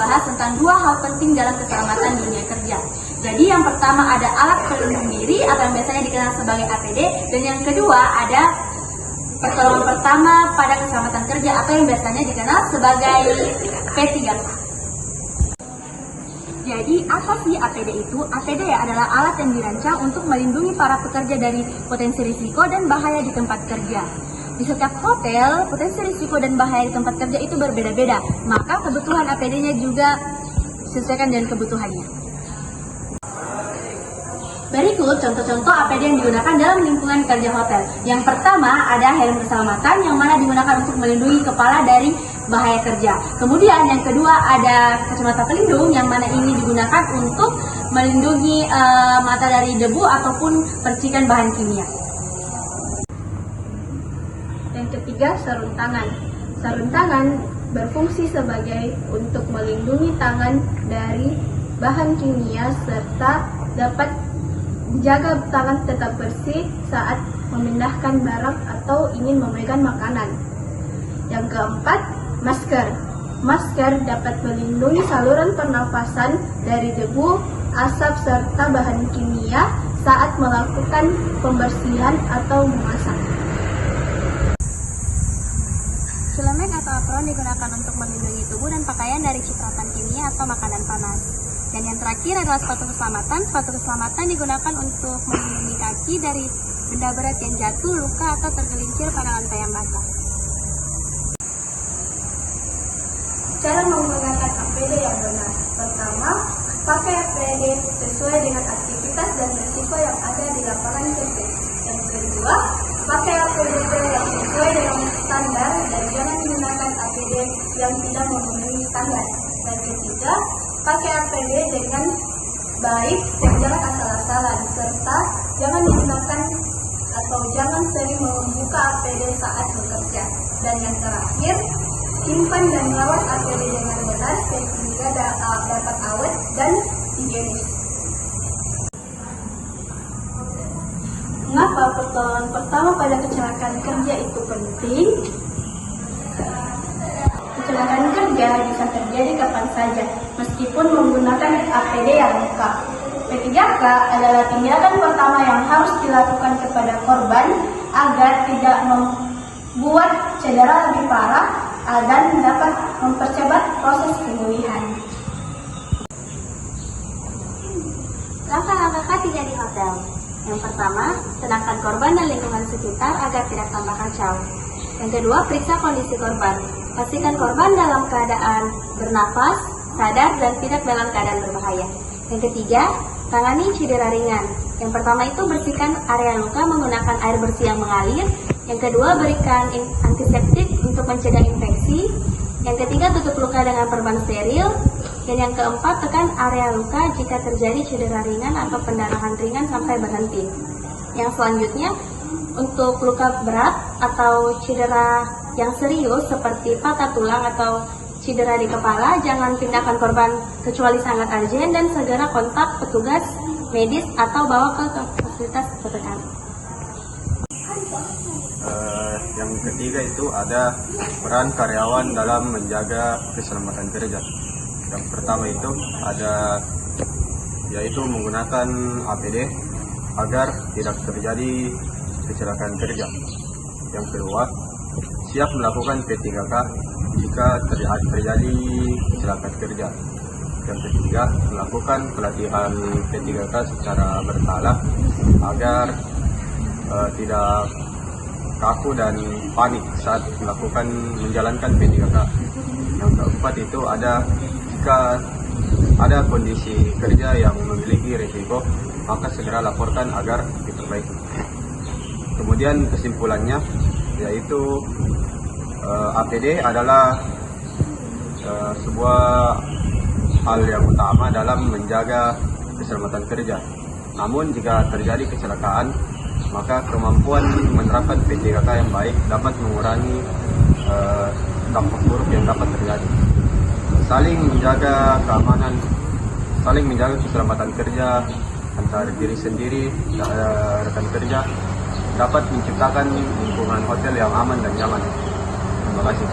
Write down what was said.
membahas tentang dua hal penting dalam keselamatan dunia kerja. Jadi yang pertama ada alat pelindung diri atau yang biasanya dikenal sebagai APD, dan yang kedua ada pertolongan pertama pada keselamatan kerja atau yang biasanya dikenal sebagai P3K. Jadi apa sih APD itu? APD adalah alat yang dirancang untuk melindungi para pekerja dari potensi risiko dan bahaya di tempat kerja. Di setiap hotel, potensi risiko dan bahaya di tempat kerja itu berbeda-beda, maka kebutuhan APD-nya juga disesuaikan dengan kebutuhannya. Berikut contoh-contoh APD yang digunakan dalam lingkungan kerja hotel. Yang pertama ada helm keselamatan yang mana digunakan untuk melindungi kepala dari bahaya kerja. Kemudian yang kedua ada kacamata pelindung yang mana ini digunakan untuk melindungi mata dari debu ataupun percikan bahan kimia. Yang ketiga, sarung tangan. Sarung tangan berfungsi sebagai untuk melindungi tangan dari bahan kimia serta dapat menjaga tangan tetap bersih saat memindahkan barang atau ingin memegang makanan. Yang keempat, masker. Masker dapat melindungi saluran pernafasan dari debu, asap serta bahan kimia saat melakukan pembersihan atau memasak. Celemek atau apron digunakan untuk melindungi tubuh dan pakaian dari cipratan kimia atau makanan panas. Dan yang terakhir adalah sepatu keselamatan. Sepatu keselamatan digunakan untuk melindungi kaki dari benda berat yang jatuh, luka, atau tergelincir pada lantai yang basah. Cara menggunakan APD yang benar. Pertama, pakai APD sesuai dengan aktivitas dan risiko yang ada di lapangan kerja. Yang kedua, pakai APD yang sesuai dengan standar dan jangan menggunakan APD yang tidak memenuhi standar. Dan ketiga, pakai APD dengan baik dan jangan asal-asalan, serta jangan digunakan atau jangan sering membuka APD saat bekerja. Dan yang terakhir, simpan dan rawat APD dengan benar sehingga dapat awet dan higienis. Mengapa pertolongan pertama pada kecelakaan kerja itu penting? Kecelakaan kerja bisa terjadi kapan saja, meskipun menggunakan APD yang lengkap. P3K adalah tindakan pertama yang harus dilakukan kepada korban agar tidak membuat cedera lebih parah dan dapat mempercepat proses pemulihan. Langkah-langkah K3 di hotel. Yang pertama, tenangkan korban dan lingkungan sekitar agar tidak tambah kacau. Yang kedua, periksa kondisi korban. Pastikan korban dalam keadaan bernafas, sadar, dan tidak dalam keadaan berbahaya. Yang ketiga, tangani cedera ringan. Yang pertama itu bersihkan area luka menggunakan air bersih yang mengalir. Yang kedua, berikan antiseptik untuk mencegah infeksi. Yang ketiga, tutup luka dengan perban steril. Dan yang keempat, tekan area luka jika terjadi cedera ringan atau pendarahan ringan sampai berhenti. Yang selanjutnya, untuk luka berat atau cedera yang serius seperti patah tulang atau cedera di kepala, jangan pindahkan korban kecuali sangat urgent dan segera kontak petugas medis atau bawa ke fasilitas terdekat. Yang ketiga itu ada peran karyawan dalam menjaga keselamatan kerja. Yang pertama itu ada yaitu menggunakan APD agar tidak terjadi kecelakaan kerja. Yang kedua, siap melakukan P3K jika terjadi kecelakaan kerja. Yang ketiga, melakukan pelatihan P3K secara berkala agar tidak kaku dan panik saat menjalankan P3K. Yang keempat itu ada jika ada kondisi kerja yang memiliki risiko, maka segera laporkan agar diperbaiki. Kemudian kesimpulannya yaitu APD adalah sebuah hal yang utama dalam menjaga keselamatan kerja. Namun jika terjadi kecelakaan, maka kemampuan menerapkan P3K yang baik dapat mengurangi dampak buruk yang dapat terjadi. Saling menjaga keamanan, saling menjaga keselamatan kerja antara diri sendiri dan rekan kerja dapat menciptakan lingkungan hotel yang aman dan nyaman. Terima kasih.